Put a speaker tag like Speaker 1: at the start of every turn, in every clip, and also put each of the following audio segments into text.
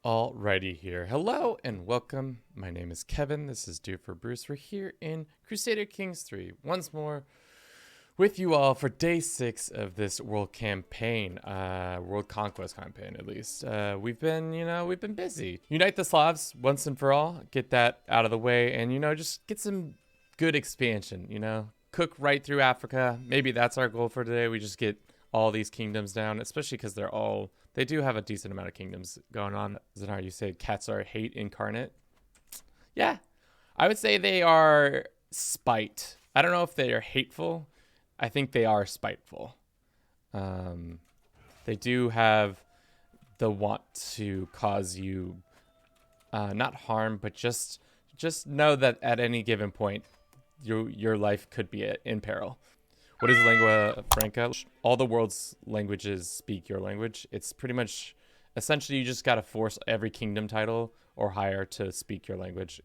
Speaker 1: Alrighty here. Hello and welcome. My name is Kevin. This is Due for Bruce. We're here in Crusader Kings 3 once more with you all for day 6 of this world campaign, world conquest campaign at least. We've been busy. Unite the Slavs once and for all. Get that out of the way and just get some good expansion, Cook right through Africa. Maybe that's our goal for today. We just get all these kingdoms down, especially because they do have a decent amount of kingdoms going on. Isn't how you say cats are hate incarnate? Yeah, I would say they are spite. I don't know if they are hateful. I think they are spiteful. They do have the want to cause you not harm, but just know that at any given point, your life could be in peril. What is lingua franca? All the world's languages speak your language. It's pretty much, essentially, you just got to force every kingdom title or higher to speak your language.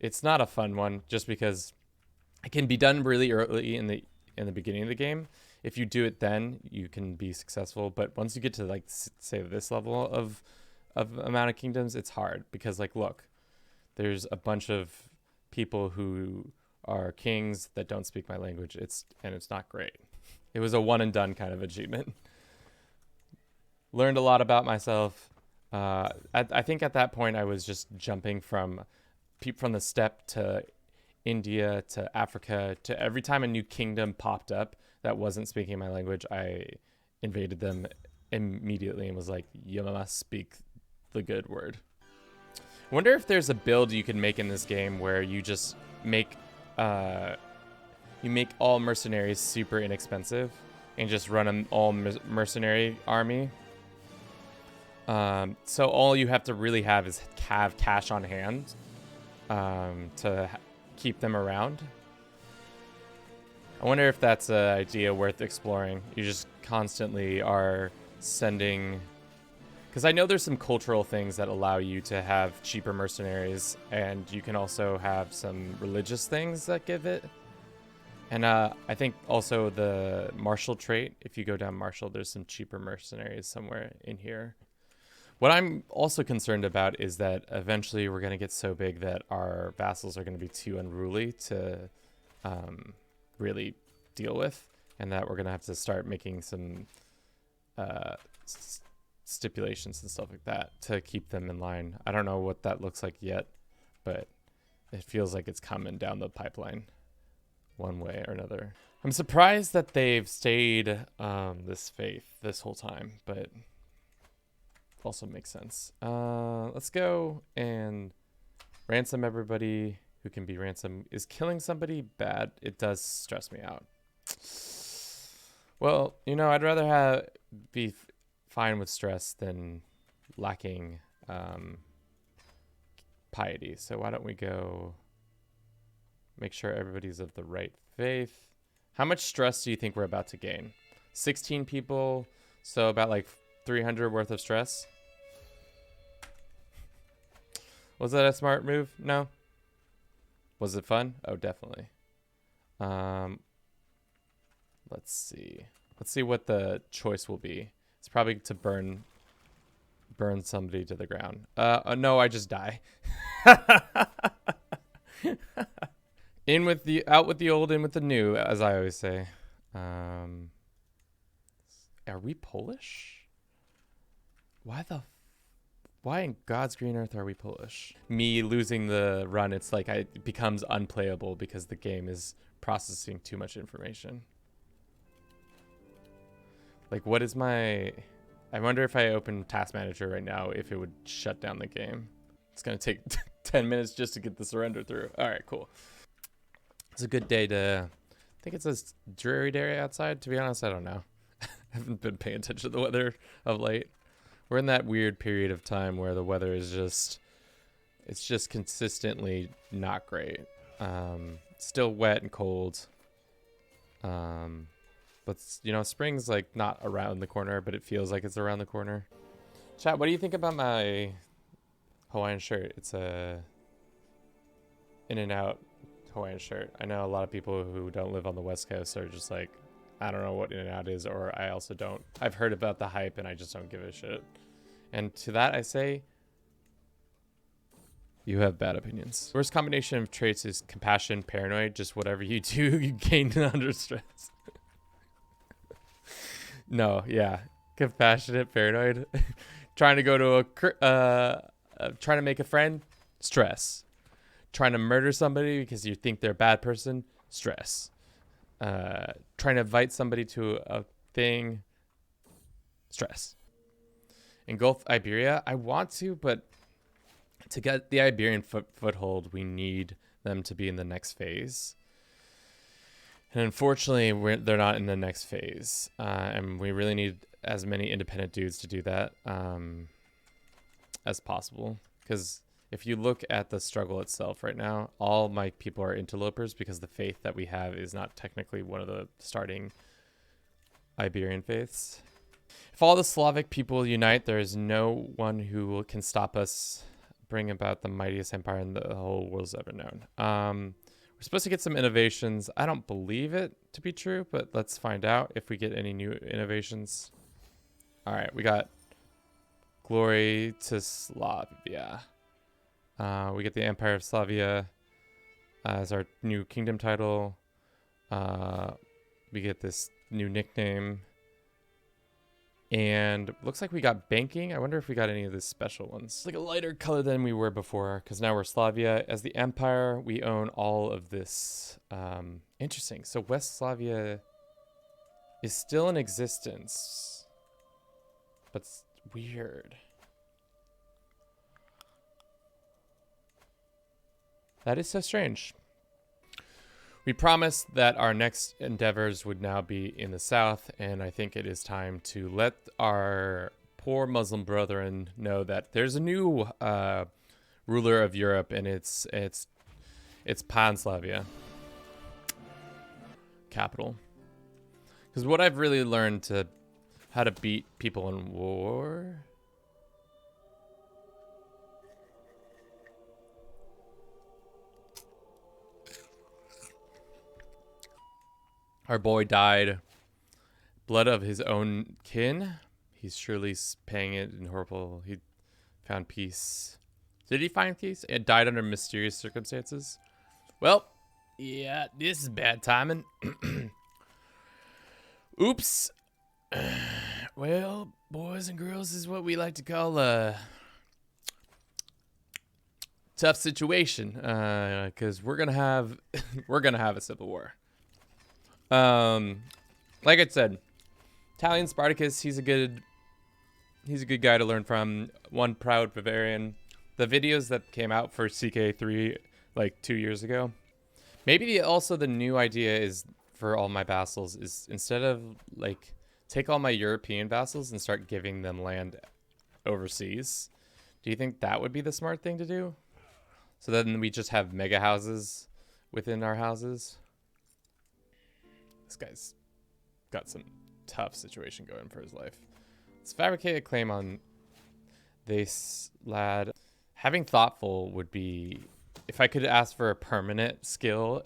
Speaker 1: It's not a fun one, just because it can be done really early in the beginning of the game. If you do it then, you can be successful. But once you get to say this level of amount of kingdoms, it's hard because look, there's a bunch of people who are kings that don't speak my language. It's not great. It was a one and done kind of achievement. Learned a lot about myself. I think at that point I was just jumping from the steppe to India to Africa to every time a new kingdom popped up that wasn't speaking my language, I invaded them immediately and was like, you must speak the good word. I wonder if there's a build you can make in this game where you just make all mercenaries super inexpensive and just run an all mercenary army. So all you have to really have is have cash on hand to keep them around. I wonder if that's an idea worth exploring. You just constantly are sending... Because I know there's some cultural things that allow you to have cheaper mercenaries, and you can also have some religious things that give it. And I think also the martial trait, if you go down martial, there's some cheaper mercenaries somewhere in here. What I'm also concerned about is that eventually we're going to get so big that our vassals are going to be too unruly to really deal with, and that we're going to have to start making some... stipulations and stuff like that to keep them in line. I don't know what that looks like yet, but it feels like it's coming down the pipeline one way or another. I'm surprised that they've stayed this faith this whole time, but also makes sense. Let's go and ransom everybody who can be ransomed. Is killing somebody bad? It does stress me out. Well, I'd rather be fine with stress than lacking piety. So why don't we go make sure everybody's of the right faith. How much stress do you think we're about to gain? 16 people, so about 300 worth of stress. Was that a smart move? No. Was it fun? Oh, definitely. Let's see what the choice will be. It's probably to burn somebody to the ground. No, I just die. Out with the old, in with the new, as I always say. Are we Polish? Why in God's green earth are we Polish? Me losing the run, it's it becomes unplayable because the game is processing too much information. What is my... I wonder if I open Task Manager right now, if it would shut down the game. It's going to take 10 minutes just to get the surrender through. All right, cool. It's a good day to... I think it's a dreary day outside. To be honest, I don't know. I haven't been paying attention to the weather of late. We're in that weird period of time where the weather is just... It's just consistently not great. Still wet and cold. But, spring's not around the corner, but it feels like it's around the corner. Chat, what do you think about my Hawaiian shirt? It's a In-N-Out Hawaiian shirt. I know a lot of people who don't live on the West Coast are just I don't know what In-N-Out is, or I also don't. I've heard about the hype and I just don't give a shit. And to that I say, You have bad opinions. Worst combination of traits is compassion, paranoid. Just whatever you do, you gain under stress. No, yeah. Compassionate, paranoid. Trying to go to trying to make a friend, stress. Trying to murder somebody because you think they're a bad person, stress. Trying to invite somebody to a thing, stress. Engulf Iberia, I want to, but to get the Iberian foothold, we need them to be in the next phase. And unfortunately, they're not in the next phase. And we really need as many independent dudes to do that as possible. Because if you look at the struggle itself right now, all my people are interlopers because the faith that we have is not technically one of the starting Iberian faiths. If all the Slavic people unite, there is no one who can stop us bring about the mightiest empire in the whole world's ever known. We're supposed to get some innovations. I don't believe it to be true, but let's find out if we get any new innovations. All right, we got glory to Slavia. We get the Empire of Slavia as our new kingdom title. We get this new nickname. And looks like we got banking. I wonder if we got any of the special ones. It's like a lighter color than we were before, because now we're Slavia. As the empire, we own all of this. Interesting. So West Slavia is still in existence, but it's weird. That is so strange. We promised that our next endeavors would now be in the south, and I think it is time to let our poor Muslim brethren know that there's a new ruler of Europe, and it's Pan-Slavia capital. Because what I've really learned to how to beat people in war. Our boy died. Blood of his own kin. He's surely paying it in horrible. He found peace. Did he find peace? It died under mysterious circumstances. Well, yeah, this is bad timing. Oops. Well, boys and girls, this is what we like to call a tough situation. Because we're gonna have a civil war. Like I said, Italian Spartacus, he's a good guy to learn from. One proud Bavarian. The videos that came out for CK3 like 2 years ago. Maybe also the new idea is for all my vassals is instead of like take all my European vassals and start giving them land overseas. Do you think that would be the smart thing to do? So then we just have mega houses within our houses. This guy's got some tough situation going for his life. Let's fabricate a claim on this lad. Having thoughtful would be, if I could ask for a permanent skill,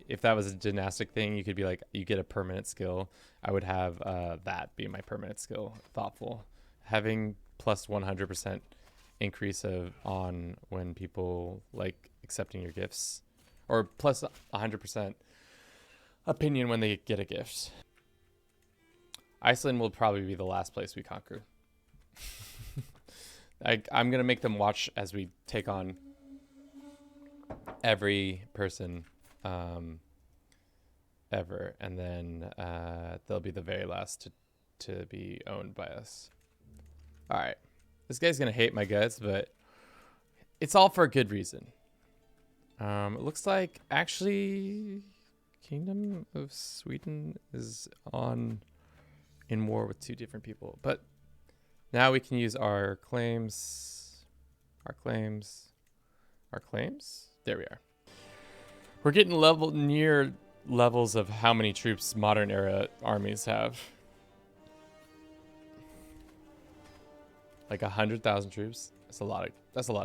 Speaker 1: if that was a dynastic thing, you could be like, you get a permanent skill. I would have that be my permanent skill, thoughtful. Having plus 100% increase on when people like accepting your gifts, or plus 100% opinion when they get a gift. Iceland will probably be the last place we conquer. I'm going to make them watch as we take on every person ever. And then they'll be the very last to be owned by us. All right. This guy's going to hate my guts, but it's all for a good reason. It looks like actually Kingdom of Sweden is in war with two different people, but now we can use our claims. There we are. We're getting near levels of how many troops modern era armies have. Like 100,000 troops. That's a lot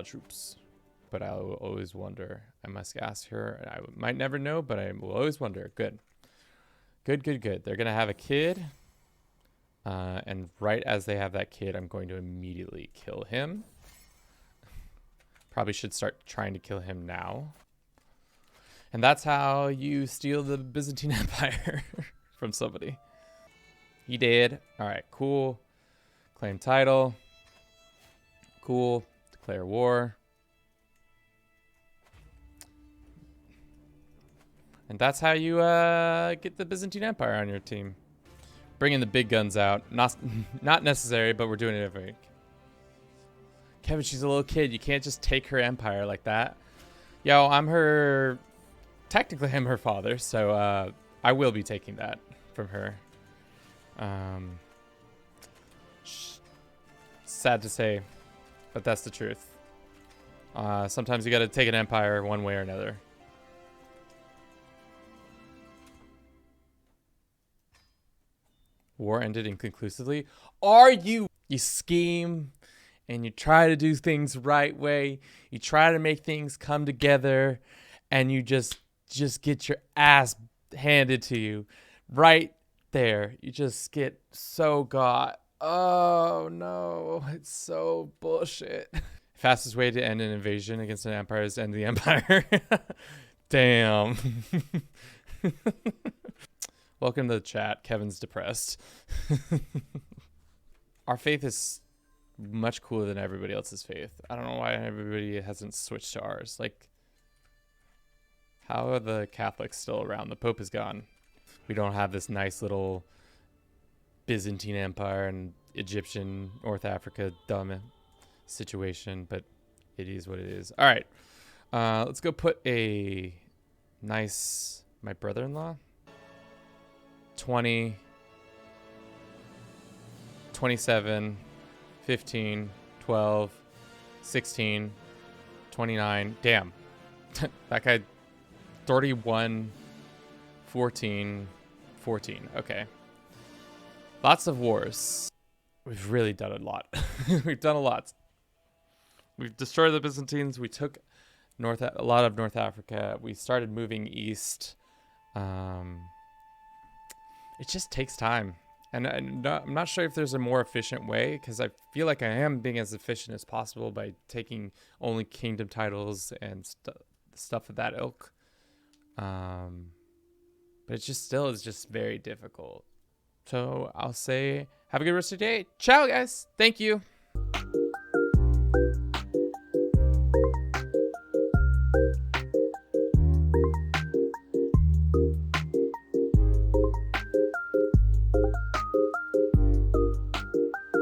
Speaker 1: of troops. But I will always wonder. I must ask her. I might never know, but I will always wonder. Good. They're going to have a kid. And right as they have that kid, I'm going to immediately kill him. Probably should start trying to kill him now. And that's how you steal the Byzantine Empire from somebody. He did. All right, cool. Claim title. Cool. Declare war. And that's how you get the Byzantine Empire on your team. Bringing the big guns out. Not necessary, but we're doing it every week. Kevin, she's a little kid. You can't just take her empire like that. Yo, I'm her... Technically, I'm her father, so I will be taking that from her. Sad to say, but that's the truth. Sometimes you gotta take an empire one way or another. War ended inconclusively. Are you? You scheme and you try to do things right way. You try to make things come together, and you just get your ass handed to you right there. You just get so got. Oh no, it's so bullshit. Fastest way to end an invasion against an empire is to end the empire. Damn. Welcome to the chat. Kevin's depressed. Our faith is much cooler than everybody else's faith. I don't know why everybody hasn't switched to ours. Like, how are the Catholics still around? The Pope is gone. We don't have this nice little Byzantine Empire and Egyptian, North Africa dumb situation, but it is what it is. All right. Let's go put a nice, my brother-in-law. 20, 27, 15, 12, 16, 29. Damn. That guy, 31, 14, 14. Okay. Lots of wars. We've really done a lot. We've done a lot. We've destroyed the Byzantines. We took a lot of North Africa. We started moving east. It just takes time. And I'm not sure if there's a more efficient way, because I feel like I am being as efficient as possible by taking only kingdom titles and stuff of that ilk. But it just still is just very difficult. So I'll say have a good rest of your day. Ciao, guys. Thank you.